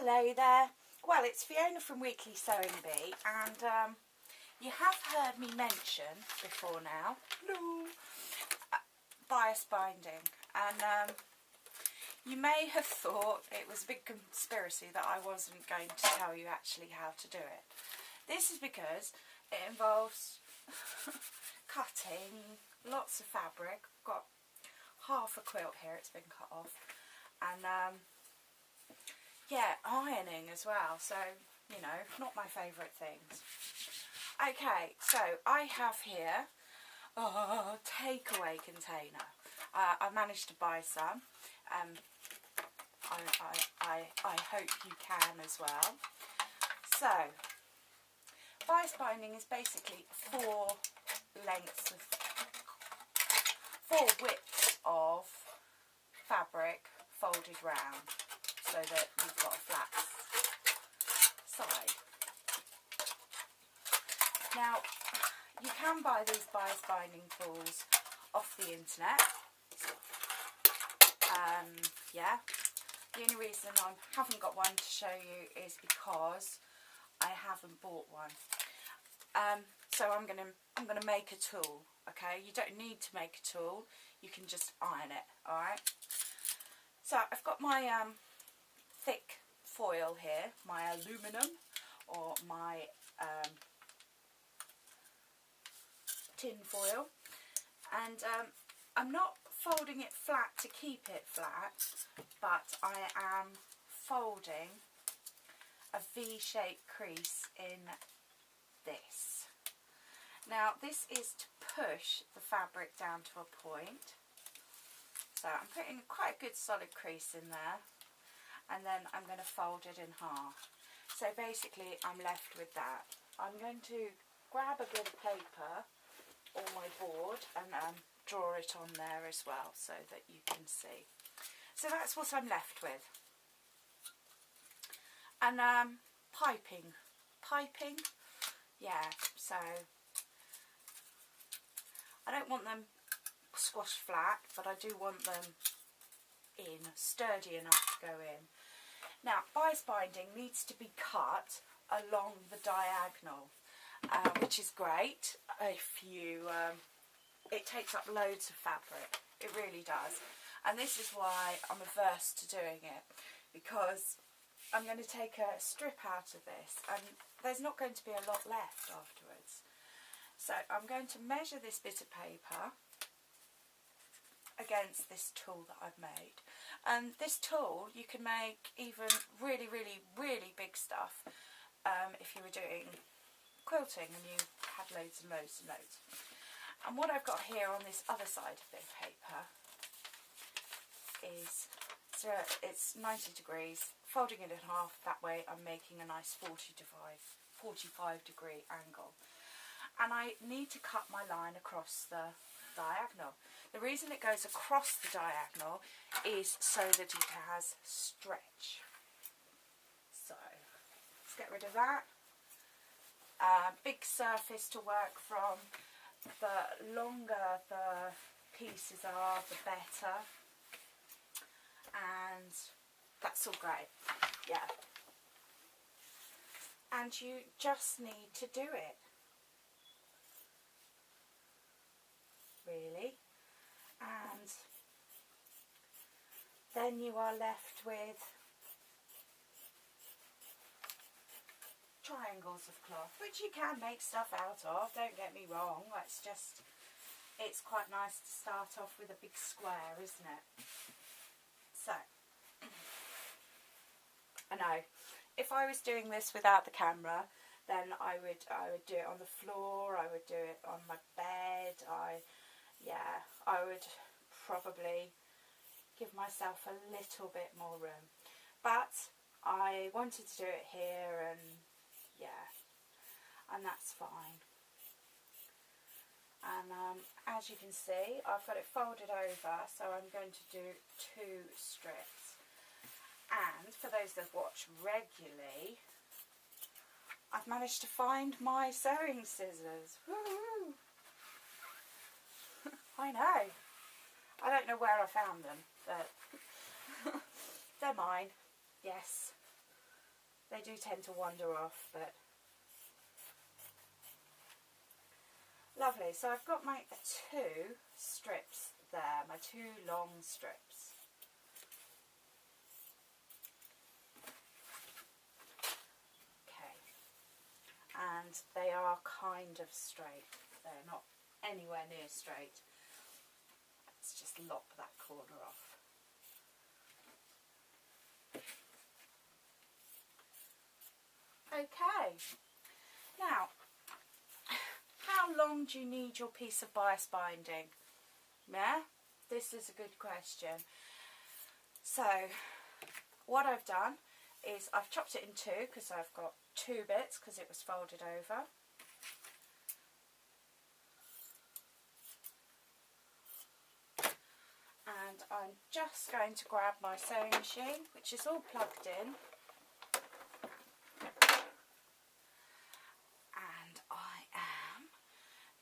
Hello there. Well, it's Fiona from Weekly Sewing Bee, and you have heard me mention before now, bias binding, and you may have thought it was a big conspiracy that I wasn't going to tell you actually how to do it. This is because it involves cutting lots of fabric. I've got half a quilt here, it's been cut off, and yeah, ironing as well, so, you know, not my favourite things. Okay, so I have here a takeaway container. I managed to buy some. I hope you can as well. So, bias binding is basically four widths of fabric folded round, so that you've got a flat side. Now, you can buy these bias binding tools off the internet. Yeah. The only reason I haven't got one to show you is because I haven't bought one. So I'm gonna make a tool. Okay, you don't need to make a tool. You can just iron it. All right. So I've got my thick foil here, my aluminum or my tin foil, and I'm not folding it flat to keep it flat, but I am folding a V-shaped crease in this. Now this is to push the fabric down to a point, so I'm putting quite a good solid crease in there, and then I'm going to fold it in half. So basically I'm left with that. I'm going to grab a bit of paper or my board and draw it on there as well so that you can see. So that's what I'm left with. And piping, yeah, so I don't want them squashed flat, but I do want them in, sturdy enough to go in. Now, bias binding needs to be cut along the diagonal, which is great if you, it takes up loads of fabric, it really does. And this is why I'm averse to doing it, because I'm going to take a strip out of this and there's not going to be a lot left afterwards. So I'm going to measure this bit of paper against this tool that I've made. And this tool, you can make even really big stuff if you were doing quilting and you had loads and loads and loads. And what I've got here on this other side of the paper is, so it's 90 degrees, folding it in half, that way I'm making a nice 45 degree angle. And I need to cut my line across the diagonal. The reason it goes across the diagonal is so that it has stretch. So let's get rid of that. Big surface to work from. The longer the pieces are, the better. And that's all great. Yeah. And you just need to do it. Really. And then you are left with triangles of cloth, which you can make stuff out of, don't get me wrong. It's quite nice to start off with a big square, isn't it? So, I know, if I was doing this without the camera, then I would do it on the floor, I would do it on my bed, I would probably give myself a little bit more room. But I wanted to do it here, and yeah, and that's fine. And as you can see, I've got it folded over, so I'm going to do 2 strips. And for those that watch regularly, I've managed to find my sewing scissors. Woo-hoo! I know. I don't know where I found them, but they're mine. Yes. They do tend to wander off, but lovely. So I've got my 2 strips there, my 2 long strips. Okay, and they are kind of straight. They're not anywhere near straight. Let's just lop that corner off. Okay, now, how long do you need your piece of bias binding? Yeah, this is a good question. So, what I've done is I've chopped it in 2 because I've got 2 bits because it was folded over. And I'm just going to grab my sewing machine, which is all plugged in.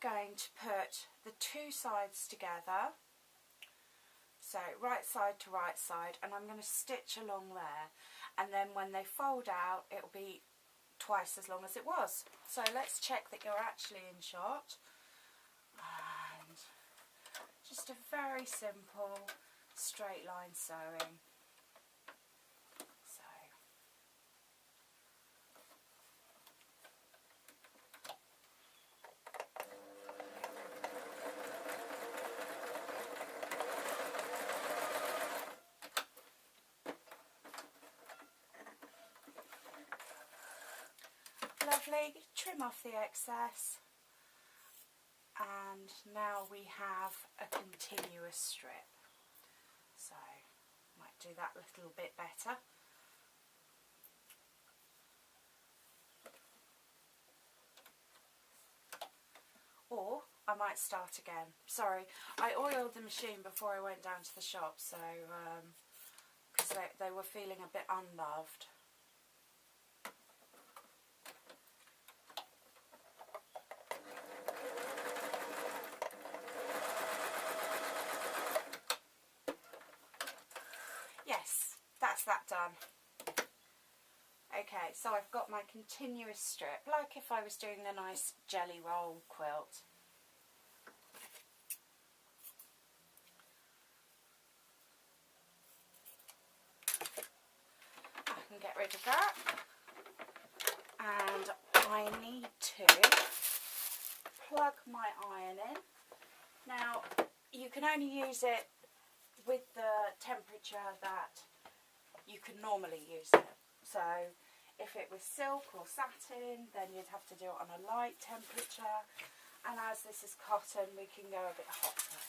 Going to put the 2 sides together, so right side to right side, and I'm going to stitch along there, and then when they fold out it'll be twice as long as it was. So let's check that you're actually in shot, and just a very simple straight line sewing. Lovely, trim off the excess, and now we have a continuous strip. So, might do that a little bit better. Or I might start again. Sorry, I oiled the machine before I went down to the shop, so because they were feeling a bit unloved. Yes, that's that done. Okay, so I've got my continuous strip, like if I was doing a nice jelly roll quilt. I can get rid of that. And I need to plug my iron in. Now, you can only use it with the temperature that you can normally use it. So if it was silk or satin, then you'd have to do it on a light temperature, and as this is cotton, we can go a bit hotter.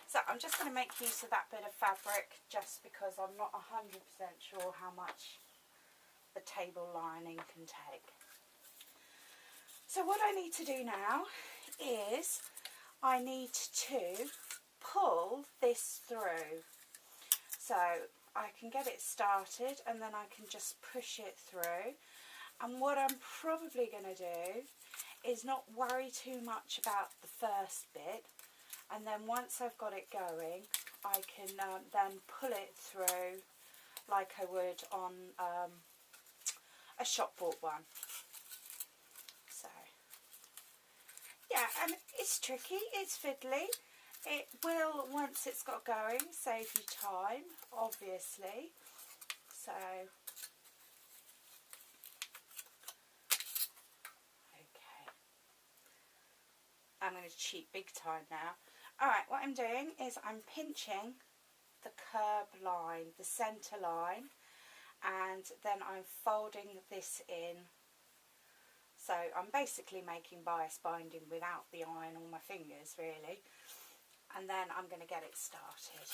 So I'm just going to make use of that bit of fabric just because I'm not 100% sure how much the table lining can take. So what I need to do now is I need to pull this through. So I can get it started and then I can just push it through. And what I'm probably going to do is not worry too much about the first bit, and then once I've got it going I can then pull it through like I would on a shop bought one. So yeah, and it's tricky, it's fiddly. It will, once it's got going, save you time, obviously. So, okay. I'm going to cheat big time now. Alright, what I'm doing is I'm pinching the curb line, the centre line, and then I'm folding this in. So I'm basically making bias binding without the iron on my fingers, really. And then I'm going to get it started.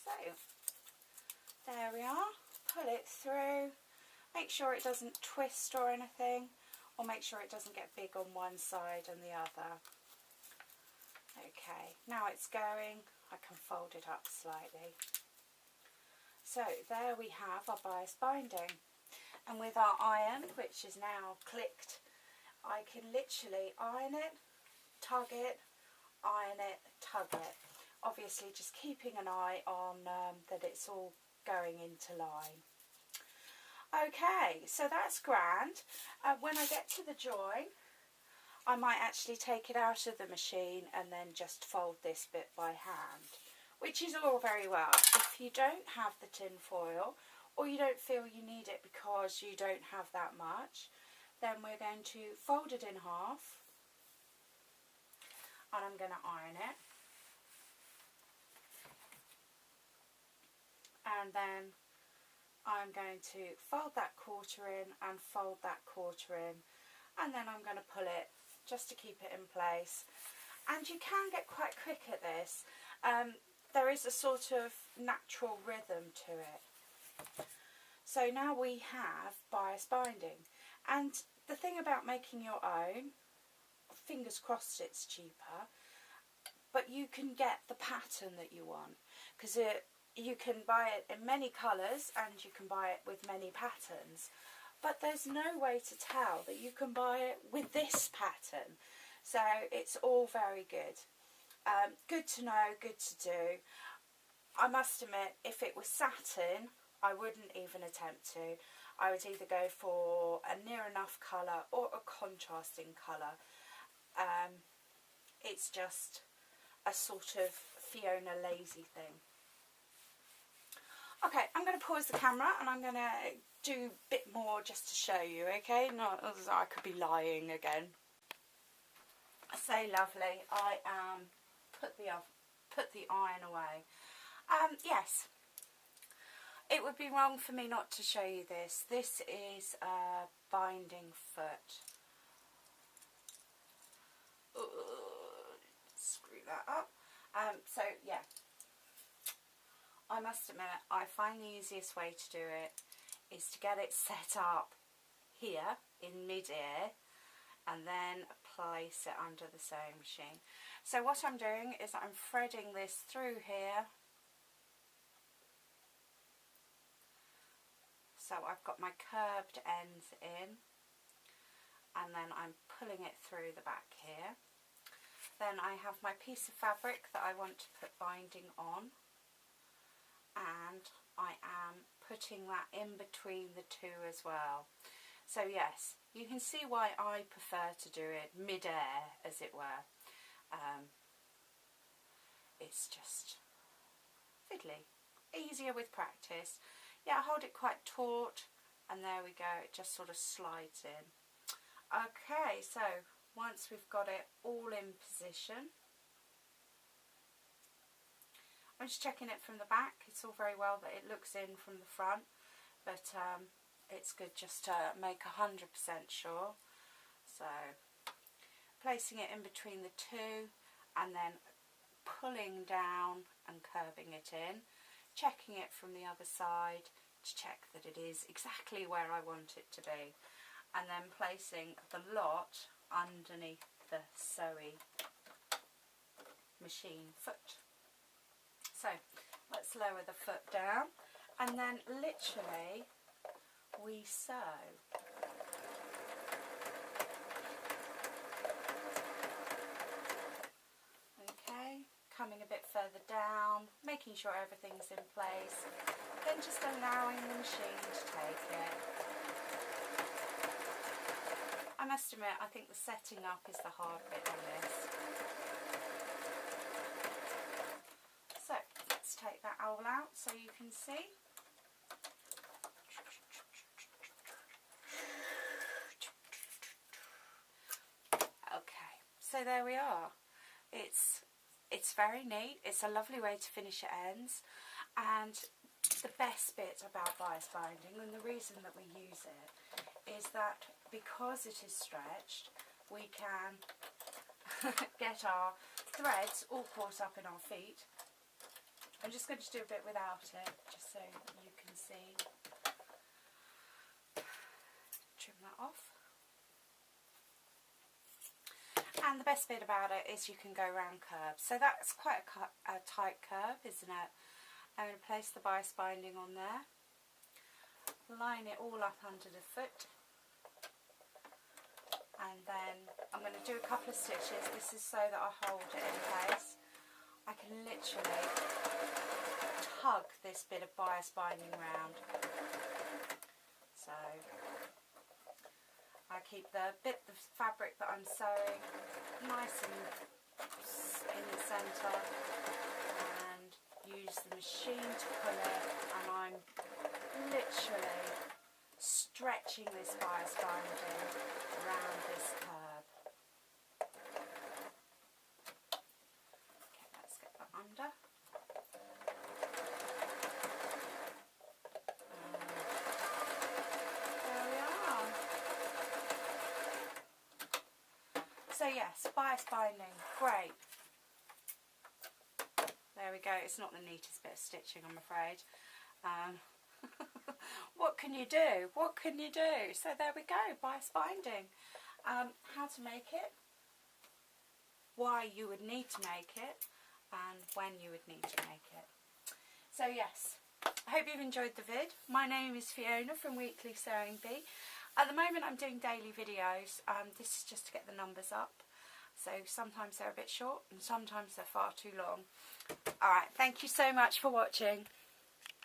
So, there we are. Pull it through. Make sure it doesn't twist or anything, or make sure it doesn't get big on one side and the other. Okay, now it's going. I can fold it up slightly. So, there we have our bias binding. And with our iron, which is now clicked, I can literally iron it, tug it, iron it, tug it. Obviously just keeping an eye on that it's all going into line. Okay, so that's grand. When I get to the join, I might actually take it out of the machine and then just fold this bit by hand, which is all very well. If you don't have the tin foil, or you don't feel you need it because you don't have that much, then we're going to fold it in half, and I'm going to iron it. And then I'm going to fold that quarter in and fold that quarter in, and then I'm going to pull it just to keep it in place. And you can get quite quick at this. There is a sort of natural rhythm to it. So now we have bias binding, and the thing about making your own, fingers crossed it's cheaper, but you can get the pattern that you want, because you can buy it in many colours and you can buy it with many patterns, but there's no way to tell that you can buy it with this pattern. So it's all very good. Good to know, good to do. I must admit, if it was satin, I wouldn't even attempt to. I would either go for a near enough colour or a contrasting colour. It's just a sort of Fiona Lazy thing. Okay, I'm going to pause the camera and I'm going to do a bit more just to show you, okay? Not as I could be lying again. So lovely. I put the iron away. Yes, it would be wrong for me not to show you this. This is a binding foot. Screw that up. So yeah, I must admit, I find the easiest way to do it is to get it set up here in mid-air and then place it under the sewing machine. So what I'm doing is I'm threading this through here. So I've got my curved ends in, and then I'm pulling it through the back here. Then I have my piece of fabric that I want to put binding on, and I am putting that in between the two as well. So yes, you can see why I prefer to do it mid-air, as it were. It's just fiddly, easier with practice. Yeah, I hold it quite taut, and there we go, it just sort of slides in. Okay, so once we've got it all in position, I'm just checking it from the back. It's all very well that it looks in from the front, but it's good just to make 100% sure. So placing it in between the two and then pulling down and curving it in, checking it from the other side to check that it is exactly where I want it to be, and then placing the lot underneath the sewing machine foot. So let's lower the foot down, and then literally we sew. Okay, coming a bit further down, making sure everything's in place, then just allowing the machine to take it. I must admit, I think the setting up is the hard bit on this. So let's take that all out so you can see. Okay, so there we are. It's very neat. It's a lovely way to finish at ends, and the best bit about bias binding, and the reason that we use it, is that because it is stretched, we can get our threads all caught up in our feet. I'm just going to do a bit without it, just so you can see. Trim that off. And the best bit about it is you can go round curves. So that's quite a tight curve, isn't it? I'm going to place the bias binding on there, line it all up under the foot, and then I'm going to do a couple of stitches. This is so that I hold it in place. I can literally tug this bit of bias binding round. So I keep the bit of fabric that I'm sewing nice and in the centre, and use the machine to pull it, and I'm literally stretching this bias binding around this curve. Okay, let's get that under. There we are. So yes, bias binding, great. There we go. It's not the neatest bit of stitching, I'm afraid. What can you do? What can you do? So there we go, bias binding. How to make it, why you would need to make it, and when you would need to make it. So yes, I hope you've enjoyed the vid. My name is Fiona from Weekly Sewing Bee. At the moment I'm doing daily videos. This is just to get the numbers up. So sometimes they're a bit short and sometimes they're far too long. Alright, thank you so much for watching.